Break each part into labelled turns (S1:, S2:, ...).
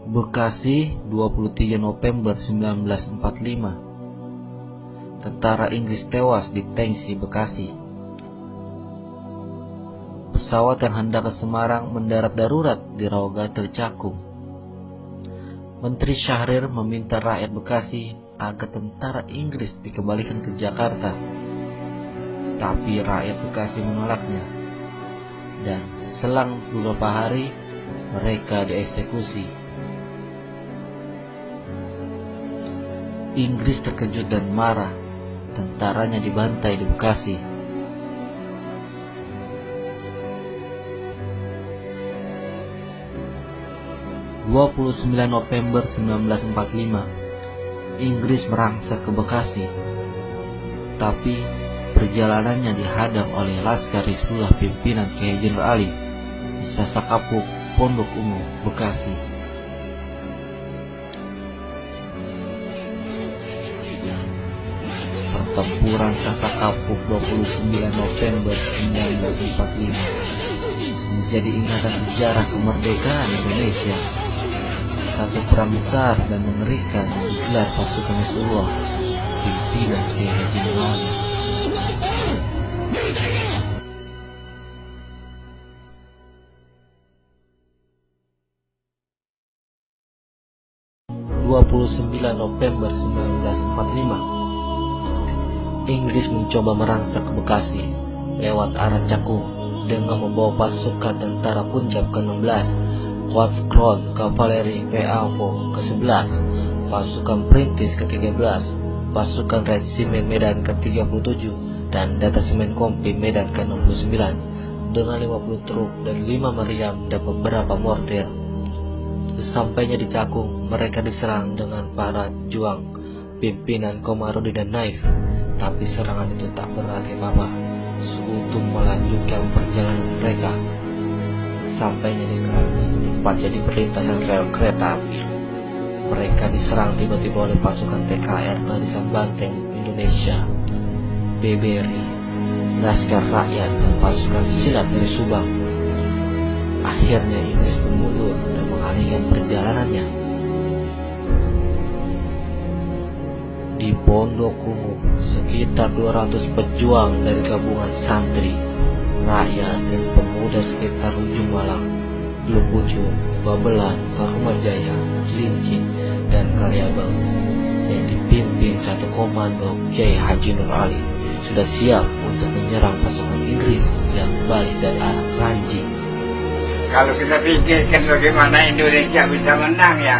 S1: Bekasi, 23 November 1945. Tentara Inggris tewas di Tengsi, Bekasi. Pesawat yang hendak ke Semarang mendarat darurat di Rawagatel, Cakung. Menteri Syahrir meminta rakyat Bekasi agar tentara Inggris dikembalikan ke Jakarta. Tapi rakyat Bekasi menolaknya. Dan selang beberapa hari mereka dieksekusi. Inggris terkejut dan marah. Tentaranya dibantai di Bekasi. (29 November 1945) Inggris merangsek ke Bekasi. Tapi perjalanannya dihadang oleh Laskar Hizbullah pimpinan Kyai Jenderal Ali di Sasakapuk, Pondok Ungu, Bekasi. Pertempuran Sasakapuk 29 November 1945 menjadi ingatan sejarah kemerdekaan Indonesia. Satu perang besar dan mengerikan yang digelar pasukan Hizbullah pimpinan Kyai Jenderal Ali. (29 November 1945) Inggris mencoba merangsek ke Bekasi lewat arah Cakung dengan membawa pasukan tentara Punjab ke-16, Squadron Kavaleri PAO ke-11, pasukan Perintis ke-13, pasukan Resimen Medan ke-37, dan Detasemen Kompi Medan ke-69 dengan 50 truk dan 5 meriam dan beberapa mortir. Sesampainya di Cakung, mereka diserang dengan para juang pimpinan Komarudin dan Naif. Tapi serangan itu tak berarti apa-apa. Sekutu melanjutkan perjalanan mereka. Sesampainya di Keranji, tepatnya di perlintasan rel kereta api, mereka diserang tiba-tiba oleh pasukan TKR Barisan Banteng Indonesia, BBRI, Laskar Rakyat, dan pasukan silat dari Subang. Akhirnya Inggris mundur dan mengalihkan perjalanannya. Di Pondok Ungu, sekitar 200 pejuang dari gabungan santri, rakyat, dan pemuda sekitar ujung Malang, Blok Ujung, Babelan, Tarumajaya, Cilincing, dan Kaliabang yang dipimpin satu komando Kyai Haji Nur Ali sudah siap untuk menyerang pasukan Inggris yang balik dari arah Keranji.
S2: Kalau kita pikirkan bagaimana Indonesia bisa menang, ya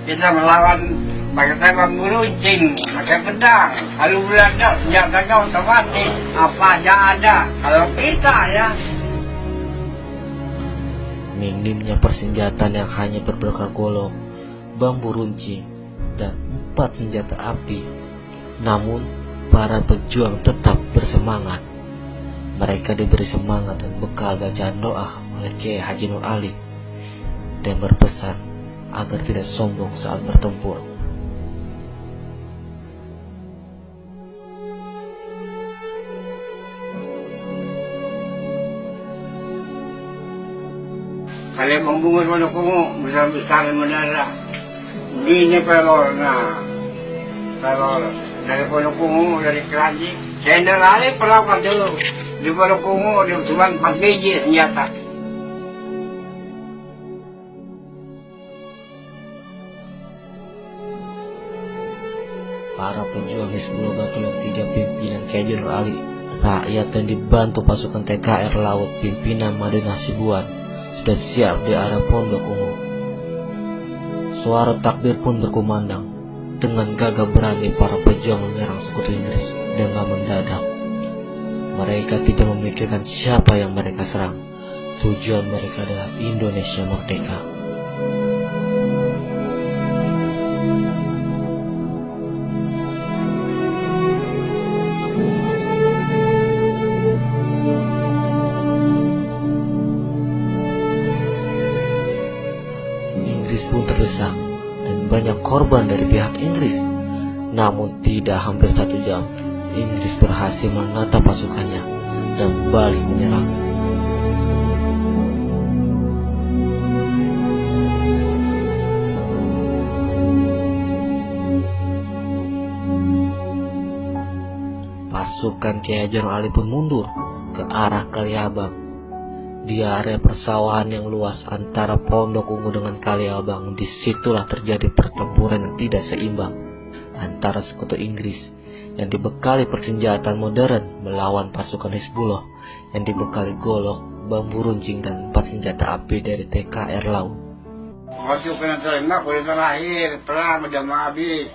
S2: kita melawan pakai tembak beruncing, pakai pedang. Kalau Belanda senjatanya otomatis, apa aja ada. Kalau kita, ya
S1: minimnya persenjataan yang hanya berbekal golok, bambu runcing, dan 4 senjata api. Namun para pejuang tetap bersemangat. Mereka diberi semangat dan bekal bacaan doa oleh Kyai Haji Nur Ali dan berpesan agar tidak sombong saat bertempur.
S2: kalian membungkus Pondok Ungu besar-besaran mendadak. Gini pelornya, pelor dari Pondok Ungu, dari Keranji. Jenderal Ali perlakuan dulu di Pondok Ungu, dia cuma 4 biji senjata.
S1: Para pejuang Hizbullah Batalion 3 pimpinan Kyai Jenderal Ali, rakyat, dan dibantu pasukan TKR Laut pimpinan Madinah Hasibuan sudah siap di arah Pondok Ungu. Suara takbir pun berkumandang. Dengan gagah berani para pejuang menyerang sekutu Inggris dengan mendadak. Mereka tidak memikirkan siapa yang mereka serang. Tujuan mereka adalah Indonesia merdeka. Inggris pun terdesak dan banyak korban dari pihak Inggris. Namun tidak hampir 1 jam, Inggris berhasil menata pasukannya dan balik menyerang. pasukan Kiai Haji Nur Ali pun mundur ke arah Kaliabang. Di area persawahan yang luas antara Pondok Ungu dengan Kaliabang, disitulah terjadi pertempuran yang tidak seimbang antara sekutu Inggris yang dibekali persenjataan modern melawan pasukan Hizbullah yang dibekali golok, bambu runcing, dan 4 senjata api dari TKR Laut.
S2: Waktu kena tembak udah terakhir, perang udah mau habis,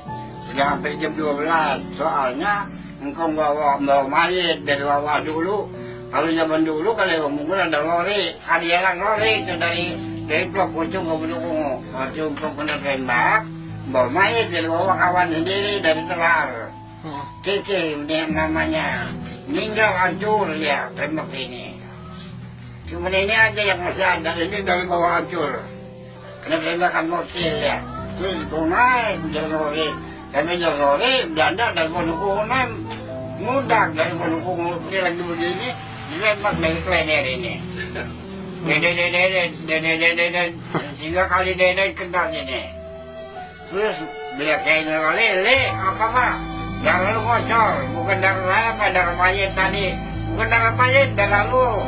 S2: udah hampir jam 12. Soalnya engkau bawa mayat dari bawah dulu. Kalau zaman dulu kalau mungkin ada lori, ada jalan lori itu dari Blok Pucung ke Pondok Ungu. Waktu engkau kena tembak, bawa mayat dari bawah kawan sendiri dari Telar. Kiki dia namanya, meninggal hancur dia tembak ini. Cuma ini aja yang masih ada, ini dari bawah hancur. Kena tembakan mortir ya. Terus kau naik jalan lori, kami jalan lori, Belanda dari Pondok Ungu mudah dari Pondok Ungu dia lagi begini. Dilempar dari klener ini. Dede. 3 kali dede kena sini. Terus bila kayaknya lele apa pak? Jangan lu ngocor. Bukan darah saya apa darah mayat tadi. Bukan darah mayat darah lu.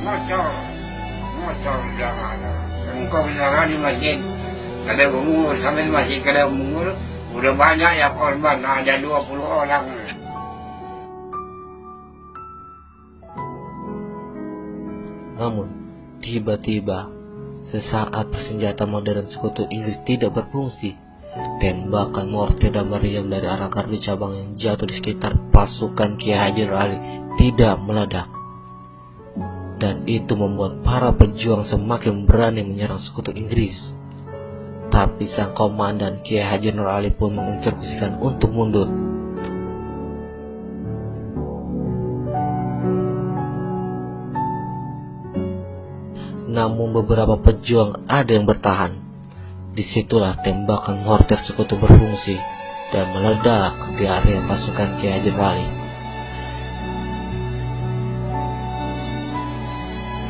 S2: Ngocor darah. Engkau misalkan di masjid ada umur sampai masjid ada umur udah banyak ya korban, ada 20 orang.
S1: Namun, tiba-tiba, sesaat senjata modern sekutu Inggris tidak berfungsi, tembakan mortir dan meriam dari arah gardu cabang yang jatuh di sekitar pasukan Kiai Haji Nur Ali tidak meledak. Dan itu membuat para pejuang semakin berani menyerang sekutu Inggris. Tapi sang komandan Kiai Haji Nur Ali pun menginstruksikan untuk mundur. Namun beberapa pejuang ada yang bertahan. Disitulah tembakan mortir sekutu berfungsi dan meledak di area pasukan Kiai Haji Nur Ali.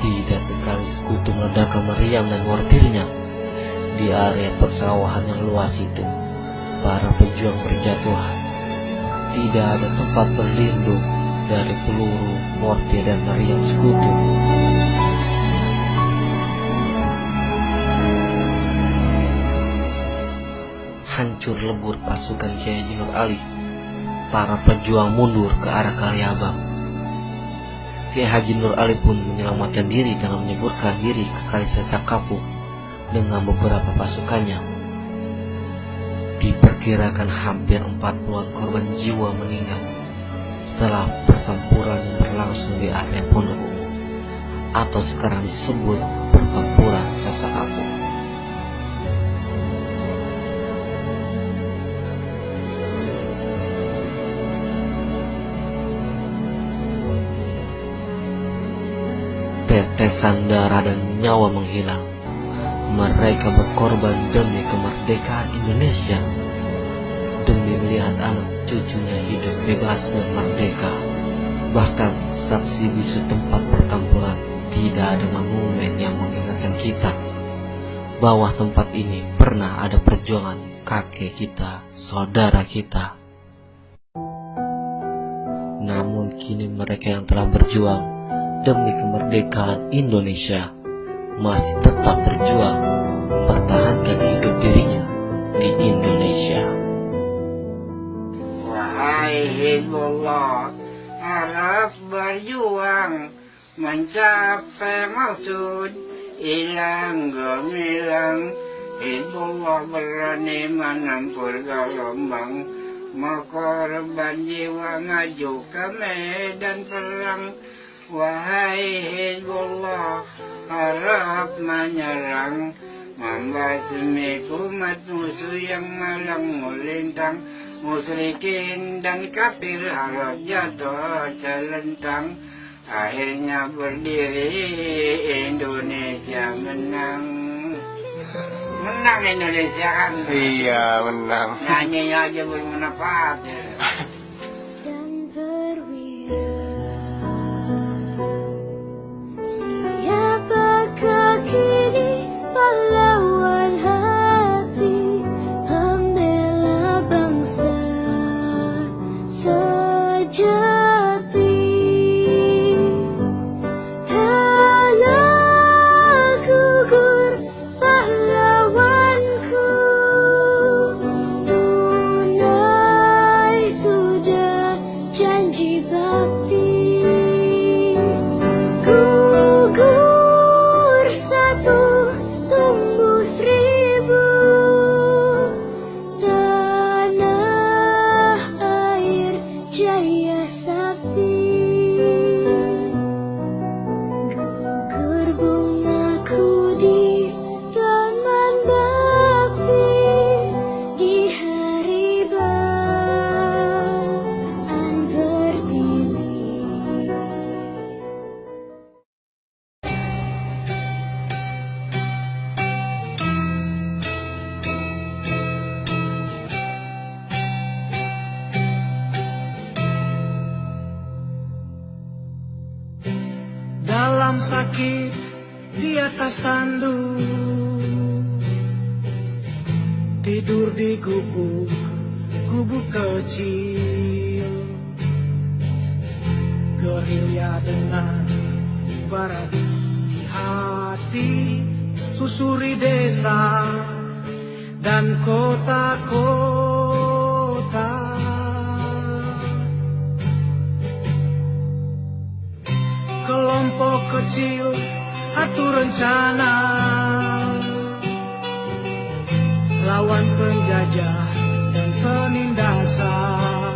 S1: Tidak sekali sekutu meledakkan meriam dan mortirnya di area persawahan yang luas itu. Para pejuang berjatuhan. Tidak ada tempat berlindung dari peluru, mortir, dan meriam sekutu. Hancur lebur pasukan Kiai Haji Nur Ali. Para pejuang mundur ke arah Kaliabang. Kiai Haji Nur Ali pun menyelamatkan diri dengan menyeburkan diri ke Kali Sesakapu dengan beberapa pasukannya. Diperkirakan hampir 40-an korban jiwa meninggal setelah pertempuran yang berlangsung di area Pondok Ungu, atau sekarang disebut pertempuran Sesakapu. Tetesan darah dan nyawa menghilang. Mereka berkorban demi kemerdekaan Indonesia, demi melihat anak cucunya hidup bebas dan merdeka. Bahkan saksi bisu tempat pertempuran tidak ada monumen yang mengingatkan kita bahwa tempat ini pernah ada perjuangan kakek kita, saudara kita. Namun kini mereka yang telah berjuang demi kemerdekaan Indonesia masih tetap berjuang mempertahankan hidup dirinya di Indonesia.
S2: Wahai Hizbullah, harap berjuang mencapai maksud, hilang gemilang. Hizbullah berani menampur gelombang, mengorban jiwa ngaju ke medan perang. Wahai Hizbullah, harap menyerang, membasmi umat musuh yang malang melintang. Musyrikin dan kafir harap jatuh terlentang. Akhirnya berdiri Indonesia menang. Menang Indonesia kan?
S3: Iya, menang.
S2: Nyanyi aja belum apa-apa.
S4: Dan perwira, siapakah kini pahlawan hati, pembela bangsa sejati.
S5: bangkit di atas tanduk, tidur di gubuk kecil, gerilya dengan bara di hati, susuri desa dan kota-kota. Kelompok kecil atur rencana lawan penjajah dan penindasan.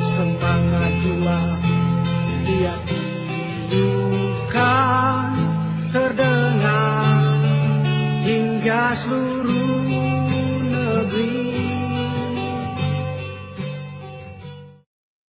S5: Semangat juang dia tiupkan terdengar hingga seluruh